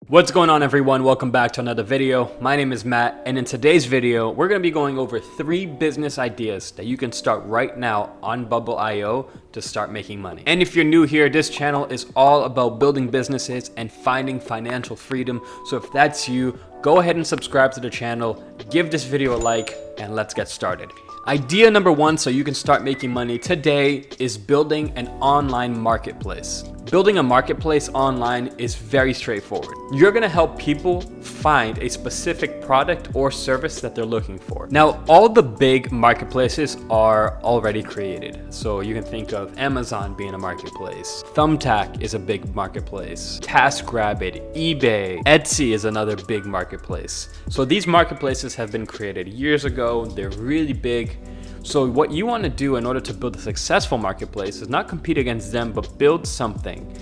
What's going on, everyone? Welcome back to another video. My name is Matt, and in today's video, we're going to be going over 3 business ideas that you can start right now on Bubble.io to start making money. And if you're new here, this channel is all about building businesses and finding financial freedom. So if that's you, go ahead and subscribe to the channel, give this video a like, and let's get started. Idea number 1 so you can start making money today is building an online marketplace. Building a marketplace online is very straightforward. You're gonna help people find a specific product or service that they're looking for. Now, all the big marketplaces are already created. So you can think of Amazon being a marketplace. Thumbtack is a big marketplace. TaskRabbit, eBay, Etsy is another big marketplace. So these marketplaces have been created years ago. They're really big. So what you want to do in order to build a successful marketplace is not compete against them, but build something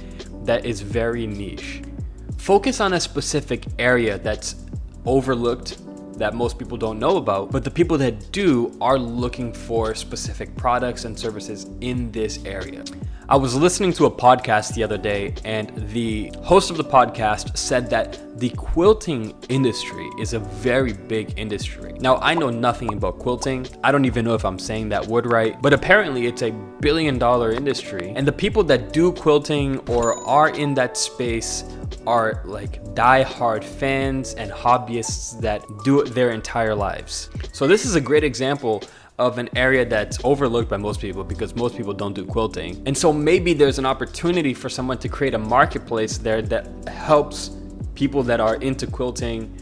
that is very niche. Focus on a specific area that's overlooked, that most people don't know about, but the people that do are looking for specific products and services in this area. I was listening to a podcast the other day, and the host of the podcast said that the quilting industry is a very big industry. Now, I know nothing about quilting. I don't even know if I'm saying that word right, but apparently it's a $1 billion industry. And the people that do quilting or are in that space are like die-hard fans and hobbyists that do it their entire lives. So this is a great example of an area that's overlooked by most people because most people don't do quilting. And so maybe there's an opportunity for someone to create a marketplace there that helps people that are into quilting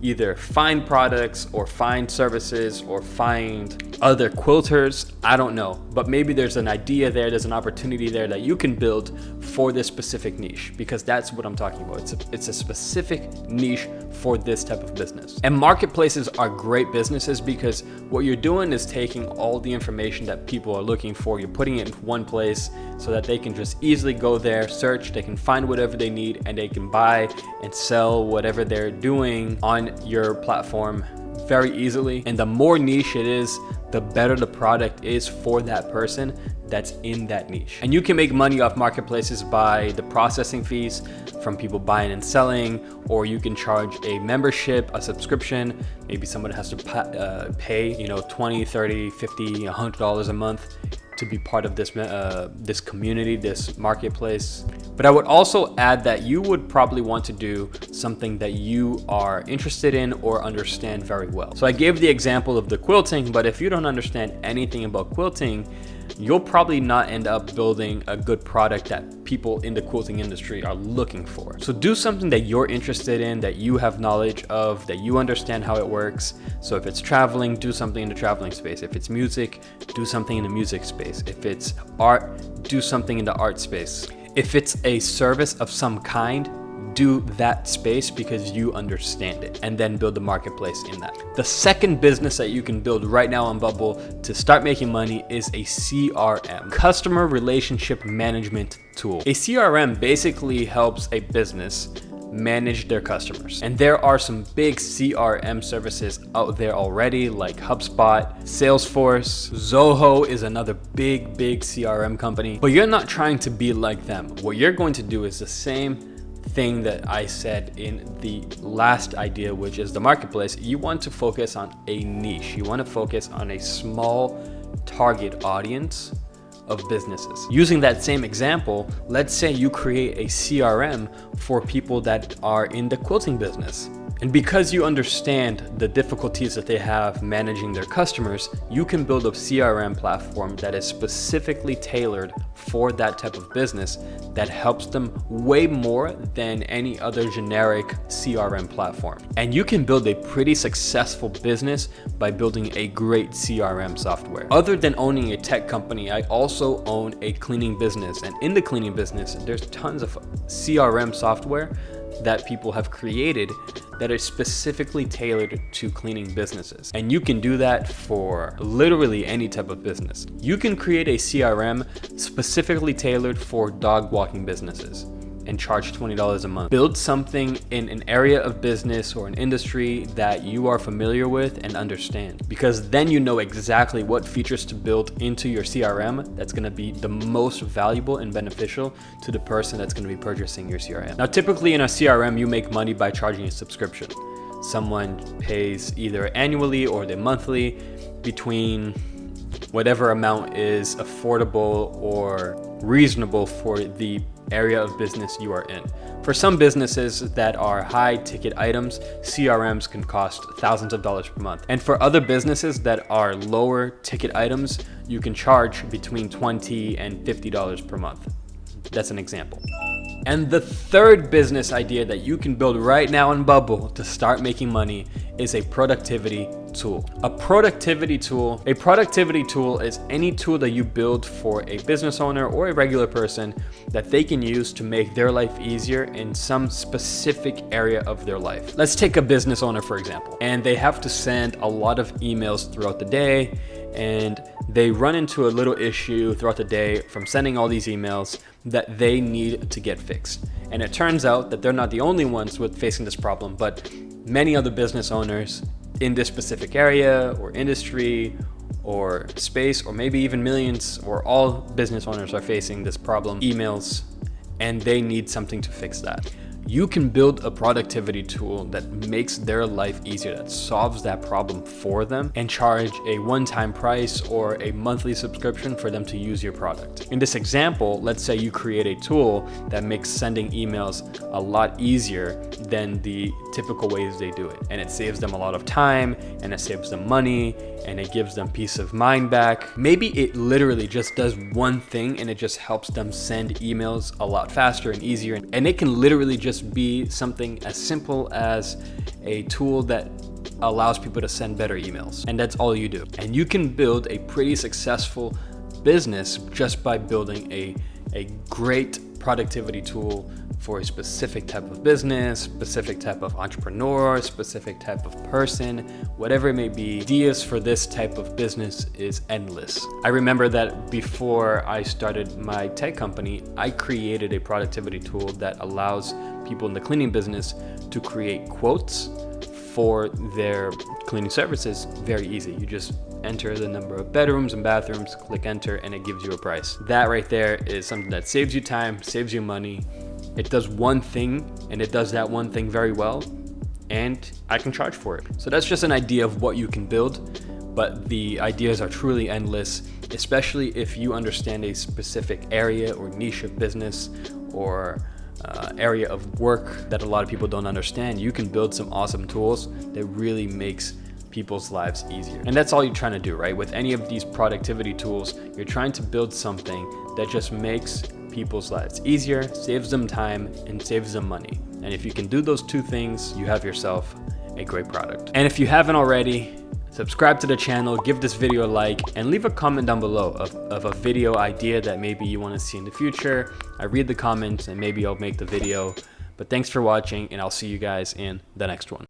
either find products or find services or find other quilters. I don't know, but maybe there's an idea there, there's an opportunity there that you can build for this specific niche, because that's what I'm talking about. It's a specific niche for this type of business. And marketplaces are great businesses because what you're doing is taking all the information that people are looking for, you're putting it in one place so that they can just easily go there, search, they can find whatever they need, and they can buy and sell whatever they're doing on your platform very easily. And the more niche it is, the better the product is for that person that's in that niche. And you can make money off marketplaces by the processing fees from people buying and selling, or you can charge a membership, a subscription. Maybe someone has to pay, $20, $30, $50, $100 a month to be part of this community, this marketplace. But I would also add that you would probably want to do something that you are interested in or understand very well. So I gave the example of the quilting, but if you don't understand anything about quilting, you'll probably not end up building a good product that people in the quilting industry are looking for. So do something that you're interested in, that you have knowledge of, that you understand how it works. So if it's traveling, do something in the traveling space. If it's music, do something in the music space. If it's art, do something in the art space. If it's a service of some kind, do that space because you understand it, and then build a marketplace in that. The second business that you can build right now on Bubble to start making money is a CRM, customer relationship management tool. A CRM basically helps a business manage their customers. And there are some big CRM services out there already, like HubSpot, Salesforce, Zoho is another big CRM company, but you're not trying to be like them. What you're going to do is the same thing that I said in the last idea, which is the marketplace. You want to focus on a niche. You want to focus on a small target audience of businesses. Using that same example, let's say you create a CRM for people that are in the quilting business. And because you understand the difficulties that they have managing their customers, you can build a CRM platform that is specifically tailored for that type of business that helps them way more than any other generic CRM platform. And you can build a pretty successful business by building a great CRM software. Other than owning a tech company, I also own a cleaning business. And in the cleaning business, there's tons of CRM software that people have created that are specifically tailored to cleaning businesses. And you can do that for literally any type of business. You can create a CRM specifically tailored for dog walking businesses. and charge $20 a month. Build something in an area of business or an industry that you are familiar with and understand, because then you know exactly what features to build into your CRM that's going to be the most valuable and beneficial to the person that's going to be purchasing your CRM. Now, typically in a CRM, you make money by charging a subscription. Someone pays either annually or the monthly, between whatever amount is affordable or reasonable for the area of business you are in. For some businesses that are high ticket items, CRMs can cost thousands of dollars per month. And for other businesses that are lower ticket items, you can charge between $20 and $50 per month. That's an example. And the third business idea that you can build right now on Bubble to start making money is a productivity tool. A productivity tool is any tool that you build for a business owner or a regular person that they can use to make their life easier in some specific area of their life. Let's take a business owner, for example, and they have to send a lot of emails throughout the day, and they run into a little issue throughout the day from sending all these emails that they need to get fixed. And it turns out that they're not the only ones with facing this problem, but many other business owners in this specific area or industry or space, or maybe even millions, or all business owners are facing this problem, emails, and they need something to fix that. You can build a productivity tool that makes their life easier, that solves that problem for them, and charge a one-time price or a monthly subscription for them to use your product. In this example, let's say you create a tool that makes sending emails a lot easier than the typical ways they do it. And it saves them a lot of time, and it saves them money, and it gives them peace of mind back. Maybe it literally just does one thing and it just helps them send emails a lot faster and easier. And it can literally just be something as simple as a tool that allows people to send better emails. And that's all you do. And you can build a pretty successful business just by building a great productivity tool for a specific type of business, specific type of entrepreneur, specific type of person, whatever it may be. Ideas for this type of business is endless. I remember that before I started my tech company, I created a productivity tool that allows people in the cleaning business to create quotes for their cleaning services. Very easy. You just enter the number of bedrooms and bathrooms, click enter, and it gives you a price. That right there is something that saves you time, saves you money. It does one thing, and it does that one thing very well, and I can charge for it. So that's just an idea of what you can build, but the ideas are truly endless, especially if you understand a specific area or niche of business or area of work that a lot of people don't understand. You can build some awesome tools that really makes people's lives easier. And that's all you're trying to do, right? With any of these productivity tools, you're trying to build something that just makes people's lives easier, saves them time, and saves them money. And if you can do those two things, you have yourself a great product. And if you haven't already, subscribe to the channel, give this video a like, and leave a comment down below of a video idea that maybe you want to see in the future. I read the comments and maybe I'll make the video. But thanks for watching, and I'll see you guys in the next one.